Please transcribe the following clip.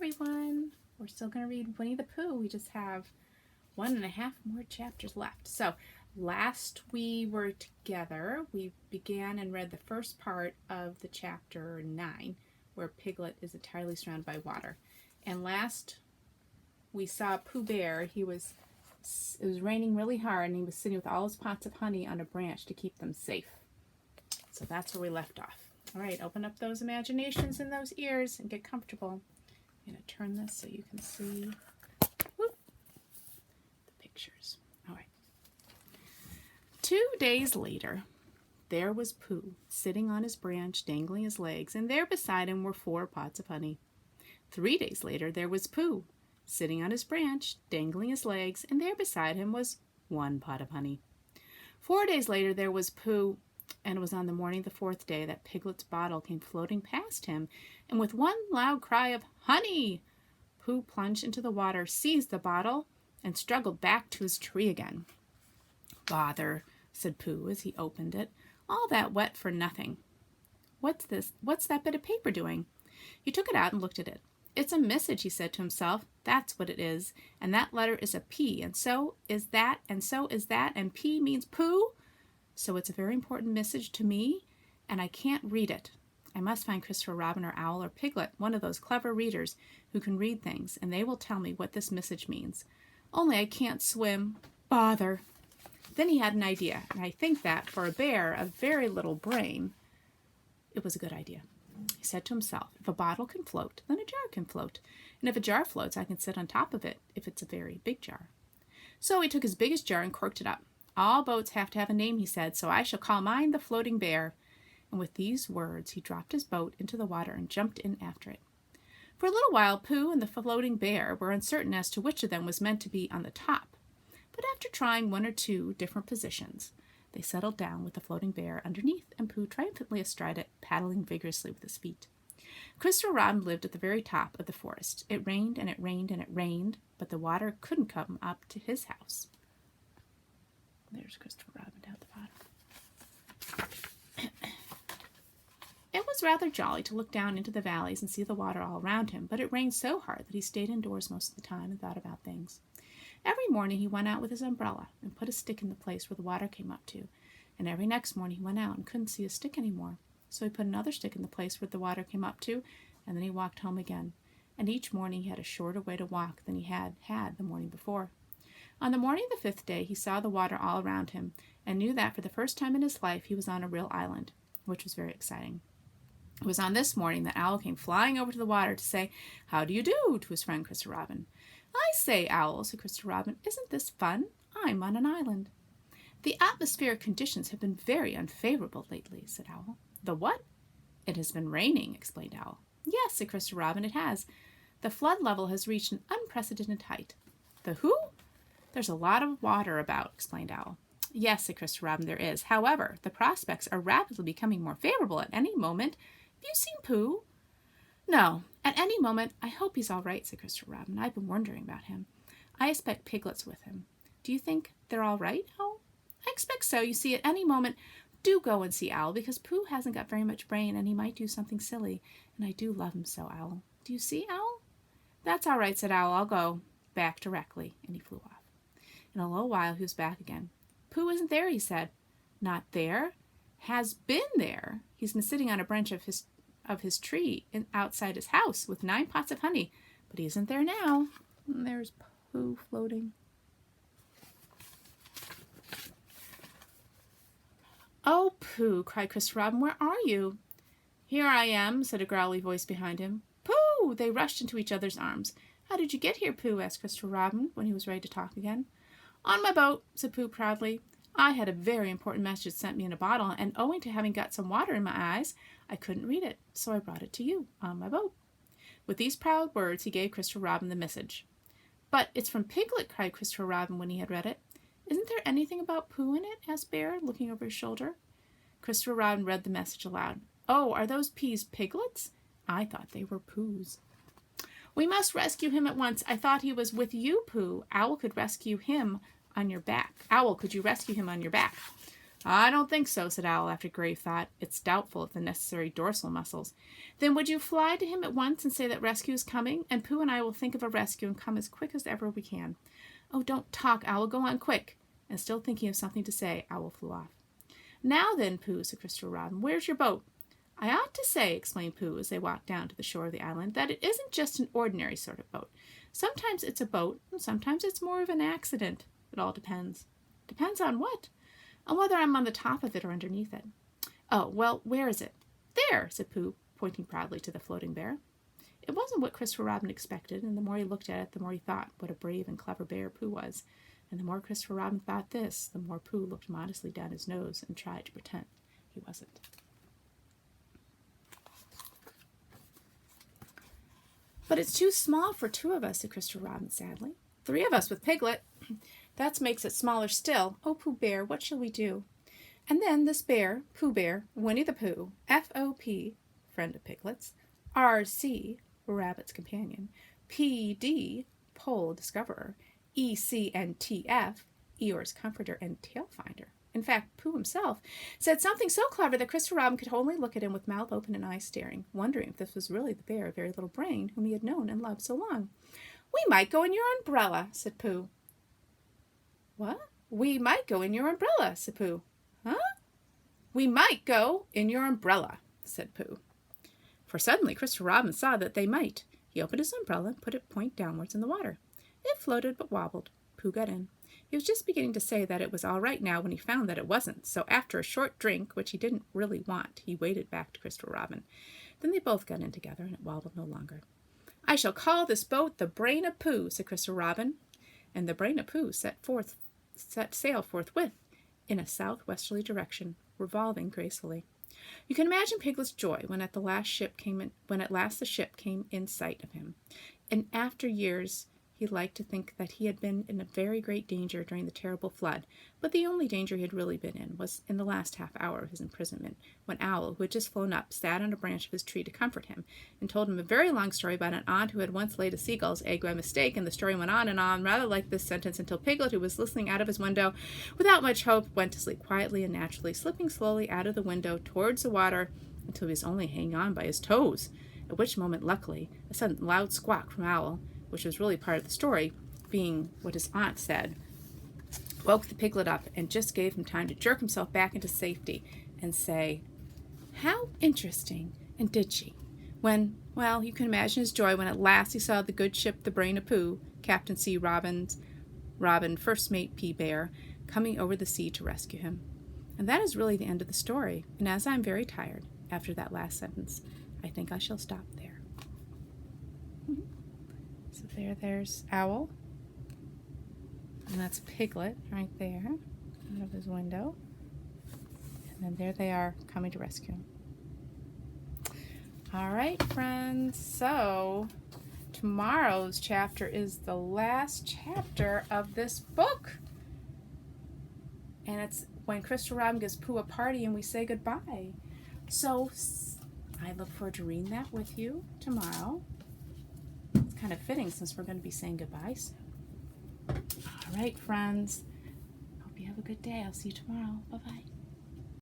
everyone. We're still going to read Winnie the Pooh. We just have 1.5 more chapters left. So last we were together, we began and read the first part of the chapter 9, where Piglet is entirely surrounded by water. And last we saw Pooh Bear. It was raining really hard, and he was sitting with all his pots of honey on a branch to keep them safe. So that's where we left off. All right, open up those imaginations and those ears and get comfortable. I'm going to turn this so you can see the pictures. All right. 2 days later, there was Pooh sitting on his branch, dangling his legs, and there beside him were 4 pots of honey. 3 days later, there was Pooh sitting on his branch, dangling his legs, and there beside him was 1 pot of honey. 4 days later, there was Pooh, and it was on the morning of the 4th day that Piglet's bottle came floating past him, and with one loud cry of "Honey!" Pooh plunged into the water, seized the bottle, and struggled back to his tree again. "Bother," said Pooh as he opened it. "All that wet for nothing. What's this? What's that bit of paper doing?" He took it out and looked at it. "It's a message," he said to himself. "That's what it is. And that letter is a P, and so is that, and so is that, and P means Pooh. So it's a very important message to me, and I can't read it. I must find Christopher Robin or Owl or Piglet, one of those clever readers who can read things, and they will tell me what this message means. Only I can't swim. Bother." Then he had an idea, and I think that, for a bear of very little brain, it was a good idea. He said to himself, "If a bottle can float, then a jar can float. And if a jar floats, I can sit on top of it, if it's a very big jar." So he took his biggest jar and corked it up. "All boats have to have a name," he said, "so I shall call mine the Floating Bear." And with these words, he dropped his boat into the water and jumped in after it. For a little while, Pooh and the Floating Bear were uncertain as to which of them was meant to be on the top. But after trying 1 or 2 different positions, they settled down with the Floating Bear underneath and Pooh triumphantly astride it, paddling vigorously with his feet. Christopher Robin lived at the very top of the forest. It rained and it rained and it rained, but the water couldn't come up to his house. There's Christopher Robin down at the bottom. It was rather jolly to look down into the valleys and see the water all around him, but it rained so hard that he stayed indoors most of the time and thought about things. Every morning he went out with his umbrella and put a stick in the place where the water came up to, and every next morning he went out and couldn't see a stick anymore. So he put another stick in the place where the water came up to, and then he walked home again. And each morning he had a shorter way to walk than he had the morning before. On the morning of the 5th day, he saw the water all around him, and knew that for the first time in his life he was on a real island, which was very exciting. It was on this morning that Owl came flying over to the water to say, "How do you do?" to his friend Christopher Robin. "I say, Owl," said Christopher Robin, "isn't this fun? I'm on an island." "The atmospheric conditions have been very unfavorable lately," said Owl. "The what?" "It has been raining," explained Owl. "Yes," said Christopher Robin, "it has. The flood level has reached an unprecedented height." "The who?" "There's a lot of water about," explained Owl. "Yes," said Christopher Robin, "there is. However, the prospects are rapidly becoming more favorable at any moment. Have you seen Pooh?" "No. At any moment. I hope he's all right," said Christopher Robin. "I've been wondering about him. I expect Piglet's with him. Do you think they're all right, Owl?" "I expect so. You see, at any moment, do go and see Owl, because Pooh hasn't got very much brain, and he might do something silly, and I do love him so, Owl. Do you see, Owl?" "That's all right," said Owl. "I'll go back directly," and he flew off. In a little while he was back again. "Pooh isn't there," he said. "Not there? Has been there. He's been sitting on a branch of his tree outside his house with 9 pots of honey, but he isn't there now." And there's Pooh floating. "Oh, Pooh!" cried Christopher Robin. "Where are you?" "Here I am," said a growly voice behind him. "Pooh!" They rushed into each other's arms. "How did you get here, Pooh?" asked Christopher Robin when he was ready to talk again. "On my boat," said Pooh proudly. "I had a very important message sent me in a bottle, and owing to having got some water in my eyes, I couldn't read it, so I brought it to you on my boat." With these proud words he gave Christopher Robin the message. "But it's from Piglet," cried Christopher Robin when he had read it. "Isn't there anything about Pooh in it?" asked Bear, looking over his shoulder. Christopher Robin read the message aloud. "Oh, are those P's Piglets? I thought they were Poohs." "We must rescue him at once. I thought he was with you, Pooh. Owl could rescue him on your back. Owl, could you rescue him on your back?" I don't think so, said Owl after grave thought. It's doubtful if the necessary dorsal muscles. Then would you fly to him at once and say that rescue is coming? And Pooh and I will think of a rescue and come as quick as ever we can. Oh, don't talk, Owl. Go on quick. And still thinking of something to say, Owl flew off. Now then, Pooh, said Christopher Robin, where's your boat? I ought to say, explained Pooh as they walked down to the shore of the island, that it isn't just an ordinary sort of boat. Sometimes it's a boat, and sometimes it's more of an accident. It all depends. Depends on what? On whether I'm on the top of it or underneath it. Oh, well, where is it? There, said Pooh, pointing proudly to the floating bear. It wasn't what Christopher Robin expected, and the more he looked at it, the more he thought what a brave and clever bear Pooh was. And the more Christopher Robin thought this, the more Pooh looked modestly down his nose and tried to pretend he wasn't. But it's too small for 2 of us, said Christopher Robin sadly. 3 of us with Piglet. That makes it smaller still. Oh, Pooh Bear, what shall we do? And then this bear, Pooh Bear, Winnie the Pooh, F.O.P., friend of Piglet's, R.C., Rabbit's companion, P.D., Pole discoverer, E.C.N.T.F., Eeyore's comforter and tail finder. In fact, Pooh himself said something so clever that Christopher Robin could only look at him with mouth open and eyes staring, wondering if this was really the bear of very little brain whom he had known and loved so long. We might go in your umbrella, said Pooh. What? We might go in your umbrella, said Pooh. Huh? We might go in your umbrella, said Pooh. For suddenly Christopher Robin saw that they might. He opened his umbrella and put it point downwards in the water. It floated but wobbled. Pooh got in. He was just beginning to say that it was all right now when he found that it wasn't, so after a short drink, which he didn't really want, he waded back to Christopher Robin. Then they both got in together, and it wobbled no longer. I shall call this boat the Brain of Pooh, said Christopher Robin, and the Brain of Pooh set sail forthwith in a southwesterly direction, revolving gracefully. You can imagine Piglet's joy when at last the ship came in sight of him. And after years, he liked to think that he had been in a very great danger during the terrible flood, but the only danger he had really been in was in the last half hour of his imprisonment, when Owl, who had just flown up, sat on a branch of his tree to comfort him, and told him a very long story about an aunt who had once laid a seagull's egg by mistake, and the story went on, rather like this sentence, until Piglet, who was listening out of his window without much hope, went to sleep quietly and naturally, slipping slowly out of the window towards the water until he was only hanging on by his toes, at which moment, luckily, a sudden loud squawk from Owl, which was really part of the story, being what his aunt said, woke the Piglet up and just gave him time to jerk himself back into safety and say, how interesting, and did she? When, well, you can imagine his joy when at last he saw the good ship, the Brain of Pooh, Captain C. Robin, First Mate P. Bear, coming over the sea to rescue him. And that is really the end of the story, and as I'm very tired after that last sentence, I think I shall stop there. So there's Owl, and that's Piglet right there out of his window, and then there they are coming to rescue him. All right, friends, so tomorrow's chapter is the last chapter of this book, and it's when Christopher Robin gives Pooh a party and we say goodbye. So I look forward to reading that with you tomorrow. It's kind of fitting since we're going to be saying goodbye soon. All right, friends. Hope you have a good day. I'll see you tomorrow. Bye-bye.